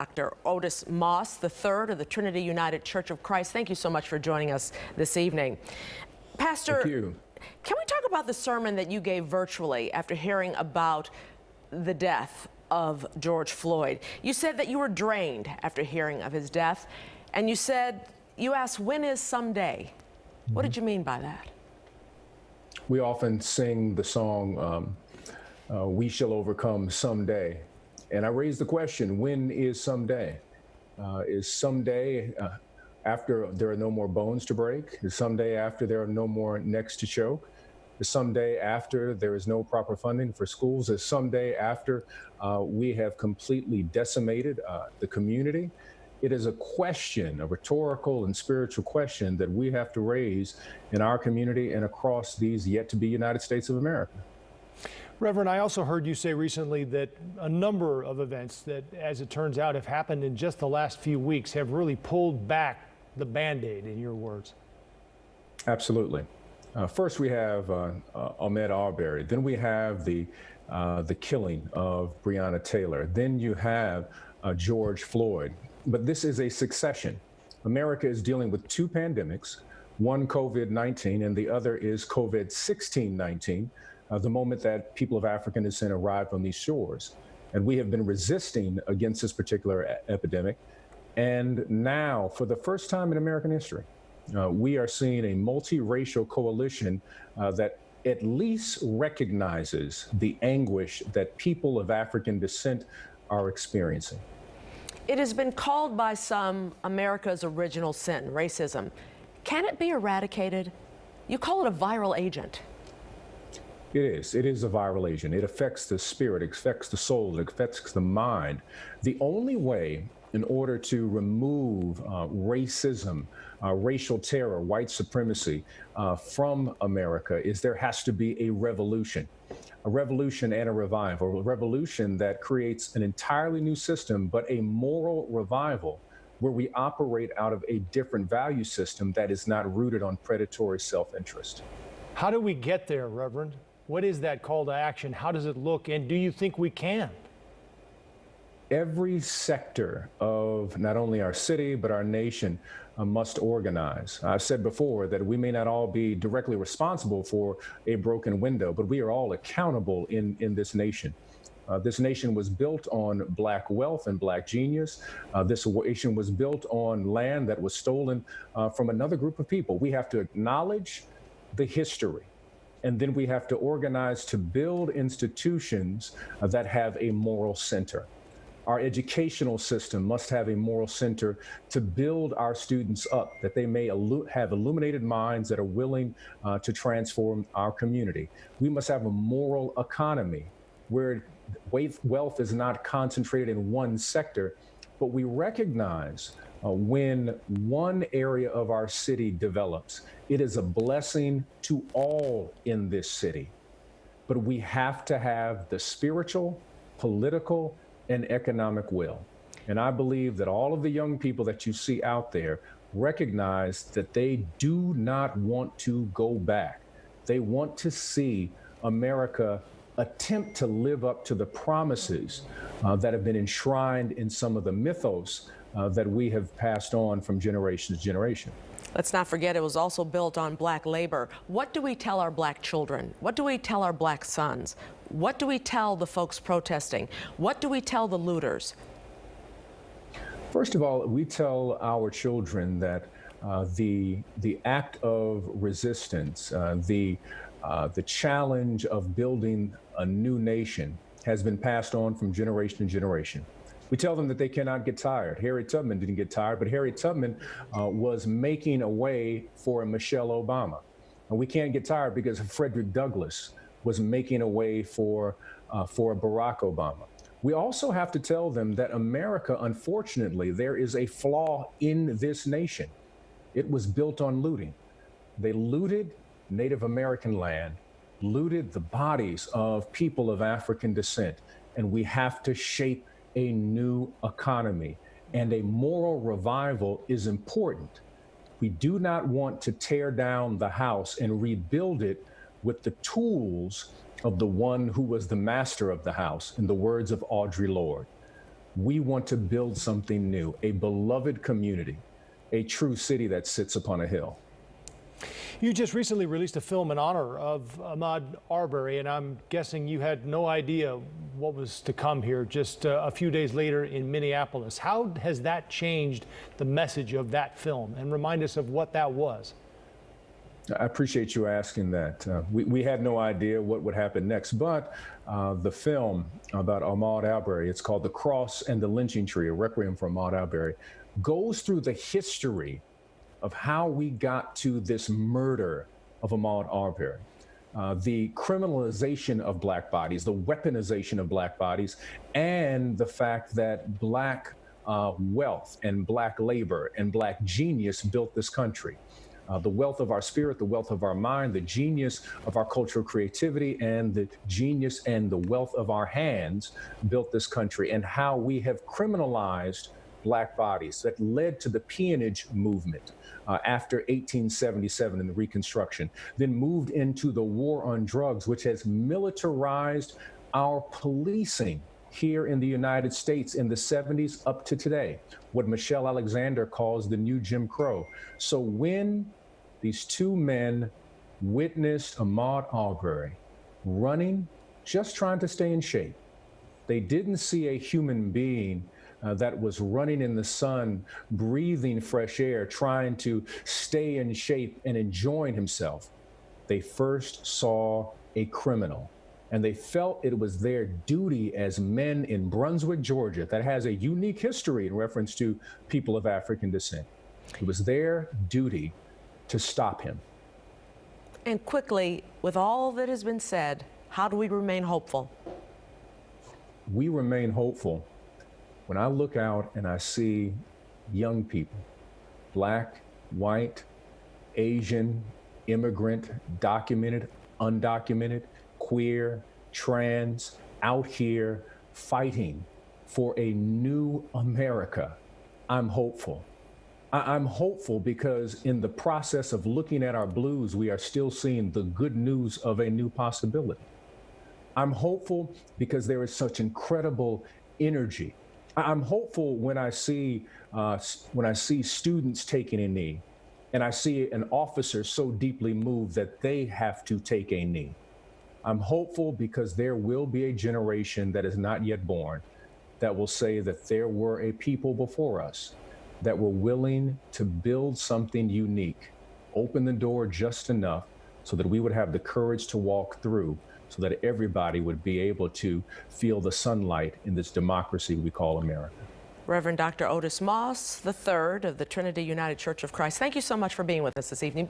Dr. Otis Moss III of the Trinity United Church of Christ. Thank you so much for joining us this evening. Pastor, Thank you. Can we talk about the sermon that you gave virtually after hearing about the death of George Floyd? You said that you were drained after hearing of his death, and you asked, when is someday? What did you mean by that? We often sing the song, We Shall Overcome Someday. And I raised the question, when is someday? Is someday after there are no more bones to break? Is someday after there are no more necks to choke? Is someday after there is no proper funding for schools? Is someday after we have completely decimated the community? It is a question, a rhetorical and spiritual question that we have to raise in our community and across these yet to be United States of America. Reverend, I also heard you say recently that a number of events that, as it turns out, have happened in just the last few weeks have really pulled back the Band-Aid, in your words. Absolutely. First, we have Ahmaud Arbery. Then we have the killing of Breonna Taylor. Then you have George Floyd. But this is a succession. America is dealing with two pandemics, one COVID-19 and the other is COVID-16-19. The moment that people of African descent arrived on these shores. And we have been resisting against this particular epidemic. And now, for the first time in American history, we are seeing a multiracial coalition that at least recognizes the anguish that people of African descent are experiencing. It has been called by some America's original sin, racism. Can it be eradicated? You call it a viral agent. It is a viral agent. It affects the spirit, it affects the soul, it affects the mind. The only way in order to remove racism, racial terror, white supremacy from America is there has to be a revolution and a revival, a revolution that creates an entirely new system, but a moral revival where we operate out of a different value system that is not rooted on predatory self-interest. How do we get there, Reverend? What is that call to action? How does it look? And do you think we can? Every sector of not only our city, but our nation must organize. I've said before that we may not all be directly responsible for a broken window, but we are all accountable in this nation. This nation was built on Black wealth and Black genius. This nation was built on land that was stolen from another group of people. We have to acknowledge the history. And then we have to organize to build institutions that have a moral center. Our educational system must have a moral center to build our students up, that they may have illuminated minds that are willing to transform our community. We must have a moral economy where wealth is not concentrated in one sector, but we recognize when one area of our city develops, it is a blessing to all in this city. But we have to have the spiritual, political, and economic will. And I believe that all of the young people that you see out there recognize that they do not want to go back. They want to see America attempt to live up to the promises that have been enshrined in some of the mythos that we have passed on from generation to generation. Let's not forget it was also built on Black labor. What do we tell our Black children? What do we tell our Black sons? What do we tell the folks protesting? What do we tell the looters? First of all, we tell our children that the act of resistance, the challenge of building a new nation has been passed on from generation to generation. We tell them that they cannot get tired. Harriet Tubman didn't get tired, but Harriet Tubman was making a way for a Michelle Obama. And we can't get tired because Frederick Douglass was making a way for a Barack Obama. We also have to tell them that America, unfortunately, there is a flaw in this nation. It was built on looting. They looted Native American land, looted the bodies of people of African descent, and we have to shape a new economy, and a moral revival is important. We do not want to tear down the house and rebuild it with the tools of the one who was the master of the house, in the words of Audre Lorde. We want to build something new, a beloved community, a true city that sits upon a hill. You just recently released a film in honor of Ahmaud Arbery, and I'm guessing you had no idea what was to come here just a few days later in Minneapolis. How has that changed the message of that film? And remind us of what that was. I appreciate you asking that. We had no idea what would happen next, but the film about Ahmaud Arbery, it's called The Cross and the Lynching Tree, a requiem for Ahmaud Arbery, goes through the history of how we got to this murder of Ahmaud Arbery. The criminalization of Black bodies, the weaponization of Black bodies, and the fact that Black wealth and Black labor and Black genius built this country. The wealth of our spirit, the wealth of our mind, the genius of our cultural creativity, and the genius and the wealth of our hands built this country, and how we have criminalized Black bodies that led to the peonage movement after 1877 in the Reconstruction, then moved into the war on drugs, which has militarized our policing here in the United States in the 70s up to today, what Michelle Alexander calls the new Jim Crow. So when these two men witnessed Ahmaud Arbery running, just trying to stay in shape, they didn't see a human being that was running in the sun, breathing fresh air, trying to stay in shape and enjoying himself. They first saw a criminal, and they felt it was their duty as men in Brunswick, Georgia, that has a unique history in reference to people of African descent. It was their duty to stop him. And quickly, with all that has been said, how do we remain hopeful? We remain hopeful when I look out and I see young people, Black, white, Asian, immigrant, documented, undocumented, queer, trans, out here fighting for a new America. I'm hopeful. I'm hopeful because in the process of looking at our blues, we are still seeing the good news of a new possibility. I'm hopeful because there is such incredible energy. I'm hopeful when I see students taking a knee, and I see an officer so deeply moved that they have to take a knee. I'm hopeful because there will be a generation that is not yet born that will say that there were a people before us that were willing to build something unique, open the door just enough so that we would have the courage to walk through, so that everybody would be able to feel the sunlight in this democracy we call America. Reverend Dr. Otis Moss III of the Trinity United Church of Christ, thank you so much for being with us this evening.